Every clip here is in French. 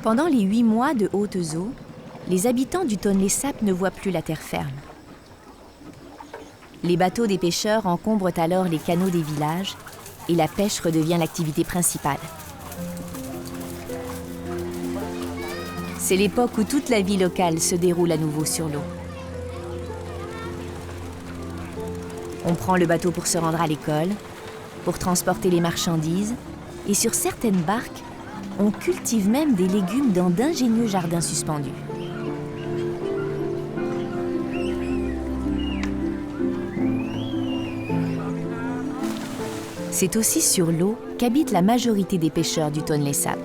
Pendant les 8 mois de hautes eaux, les habitants du Tonlé Sap ne voient plus la terre ferme. Les bateaux des pêcheurs encombrent alors les canaux des villages et la pêche redevient l'activité principale. C'est l'époque où toute la vie locale se déroule à nouveau sur l'eau. On prend le bateau pour se rendre à l'école, pour transporter les marchandises, et sur certaines barques, on cultive même des légumes dans d'ingénieux jardins suspendus. C'est aussi sur l'eau qu'habite la majorité des pêcheurs du Tonlé Sap.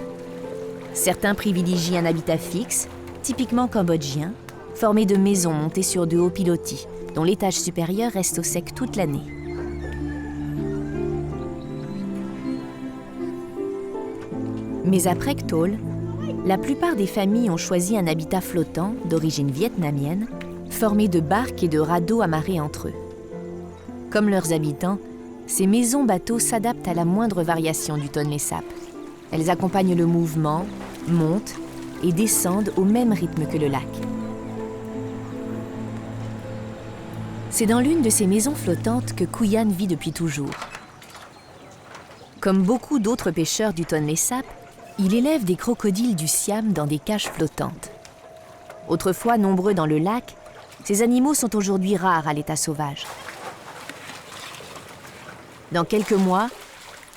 Certains privilégient un habitat fixe, typiquement cambodgien, formé de maisons montées sur de hauts pilotis, dont l'étage supérieur reste au sec toute l'année. Mais après Ktol, la plupart des familles ont choisi un habitat flottant d'origine vietnamienne, formé de barques et de radeaux amarrés entre eux. Comme leurs habitants, ces maisons-bateaux s'adaptent à la moindre variation du Tonlé Sap. Elles accompagnent le mouvement, montent et descendent au même rythme que le lac. C'est dans l'une de ces maisons flottantes que Kuyan vit depuis toujours. Comme beaucoup d'autres pêcheurs du Tonlé Sap, il élève des crocodiles du Siam dans des cages flottantes. Autrefois nombreux dans le lac, ces animaux sont aujourd'hui rares à l'état sauvage. Dans quelques mois,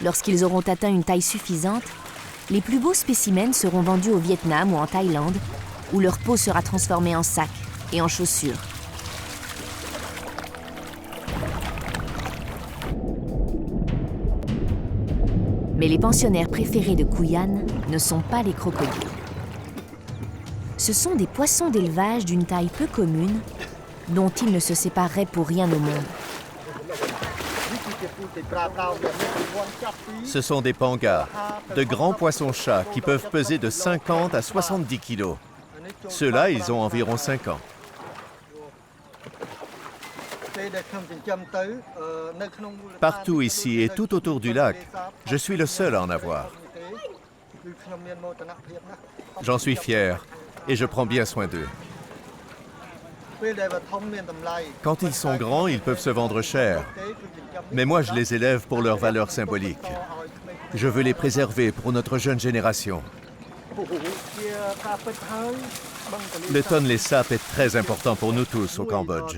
lorsqu'ils auront atteint une taille suffisante, les plus beaux spécimens seront vendus au Vietnam ou en Thaïlande, où leur peau sera transformée en sacs et en chaussures. Mais les pensionnaires préférés de Kuyan ne sont pas les crocodiles. Ce sont des poissons d'élevage d'une taille peu commune, dont ils ne se sépareraient pour rien au monde. Ce sont des pangas, de grands poissons-chats qui peuvent peser de 50 à 70 kilos. Ceux-là, ils ont environ 5 ans. Partout ici et tout autour du lac, je suis le seul à en avoir. J'en suis fier et je prends bien soin d'eux. Quand ils sont grands, ils peuvent se vendre cher. Mais moi, je les élève pour leur valeur symbolique. Je veux les préserver pour notre jeune génération. Le Tonlé Sap est très important pour nous tous au Cambodge.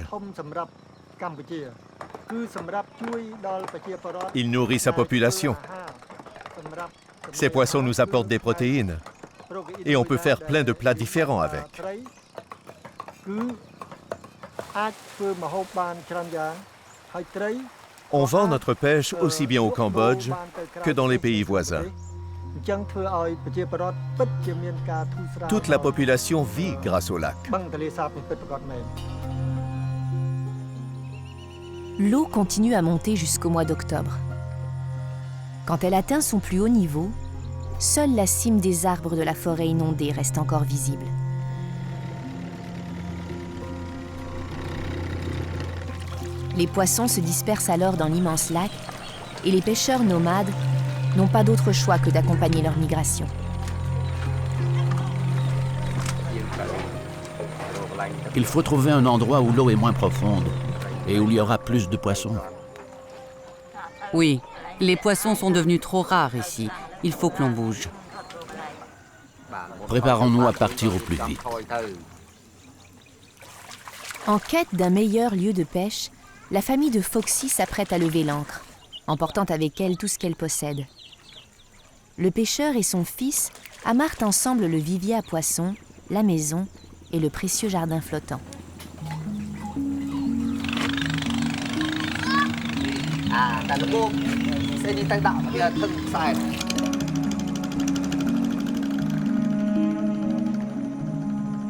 Il nourrit sa population. Ces poissons nous apportent des protéines. Et on peut faire plein de plats différents avec. On vend notre pêche aussi bien au Cambodge que dans les pays voisins. Toute la population vit grâce au lac. L'eau continue à monter jusqu'au mois d'octobre. Quand elle atteint son plus haut niveau, seule la cime des arbres de la forêt inondée reste encore visible. Les poissons se dispersent alors dans l'immense lac et les pêcheurs nomades n'ont pas d'autre choix que d'accompagner leur migration. Il faut trouver un endroit où l'eau est moins profonde et où il y aura plus de poissons. Oui, les poissons sont devenus trop rares ici. Il faut que l'on bouge. Préparons-nous à partir au plus vite. En quête d'un meilleur lieu de pêche, la famille de Foxy s'apprête à lever l'ancre, emportant avec elle tout ce qu'elle possède. Le pêcheur et son fils amarrent ensemble le vivier à poissons, la maison et le précieux jardin flottant.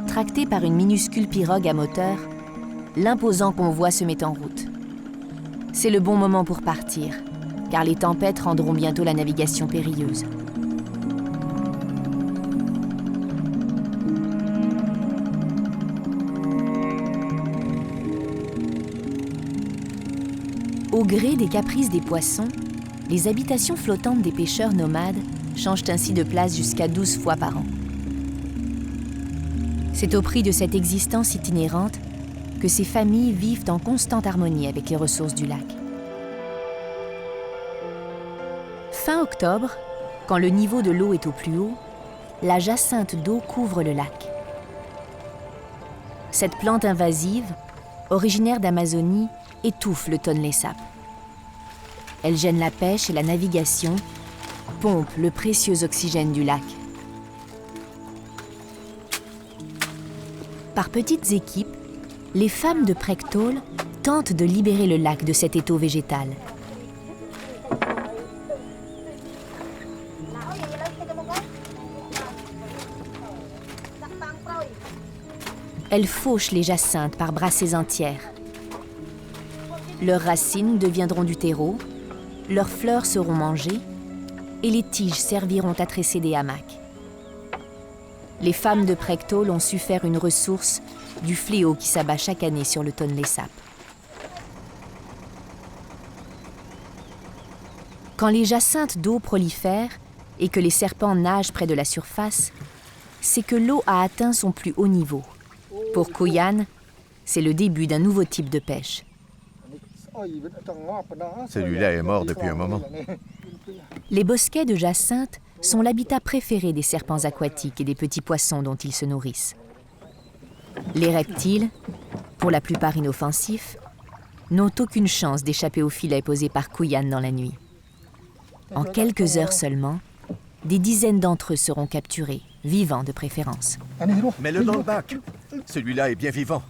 Tracté par une minuscule pirogue à moteur, l'imposant convoi se met en route. C'est le bon moment pour partir, car les tempêtes rendront bientôt la navigation périlleuse. Au gré des caprices des poissons, les habitations flottantes des pêcheurs nomades changent ainsi de place jusqu'à 12 fois par an. C'est au prix de cette existence itinérante que ces familles vivent en constante harmonie avec les ressources du lac. Fin octobre, quand le niveau de l'eau est au plus haut, la jacinthe d'eau couvre le lac. Cette plante invasive, originaire d'Amazonie, étouffe le tonlé sap. Elle gêne la pêche et la navigation, pompe le précieux oxygène du lac. Par petites équipes, les femmes de Prectol tentent de libérer le lac de cet étau végétal. Elles fauchent les jacinthes par brassées entières. Leurs racines deviendront du terreau, leurs fleurs seront mangées et les tiges serviront à tresser des hamacs. Les femmes de Prectol ont su faire une ressource du fléau qui s'abat chaque année sur le tonlé sap. Quand les jacinthes d'eau prolifèrent et que les serpents nagent près de la surface, c'est que l'eau a atteint son plus haut niveau. Pour Kuyan, c'est le début d'un nouveau type de pêche. Celui-là est mort depuis un moment. Les bosquets de jacinthe sont l'habitat préféré des serpents aquatiques et des petits poissons dont ils se nourrissent. Les reptiles, pour la plupart inoffensifs, n'ont aucune chance d'échapper au filet posé par Kuyan dans la nuit. En quelques heures seulement, des dizaines d'entre eux seront capturés, vivants de préférence. Mets-le dans le bac. Celui-là est bien vivant.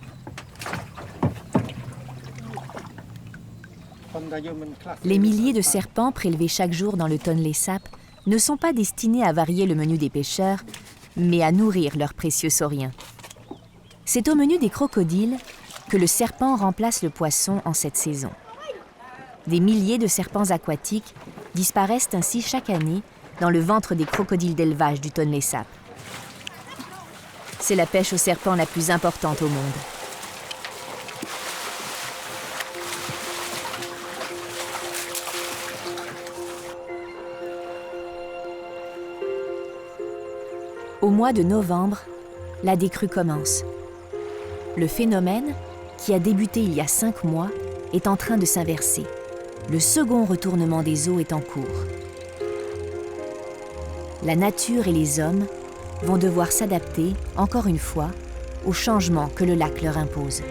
Les milliers de serpents prélevés chaque jour dans le tonlé sap ne sont pas destinés à varier le menu des pêcheurs, mais à nourrir leurs précieux sauriens. C'est au menu des crocodiles que le serpent remplace le poisson en cette saison. Des milliers de serpents aquatiques disparaissent ainsi chaque année dans le ventre des crocodiles d'élevage du tonlé sap. C'est la pêche aux serpents la plus importante au monde. Au mois de novembre, la décrue commence. Le phénomène, qui a débuté il y a 5 mois, est en train de s'inverser. Le second retournement des eaux est en cours. La nature et les hommes vont devoir s'adapter, encore une fois, aux changements que le lac leur impose.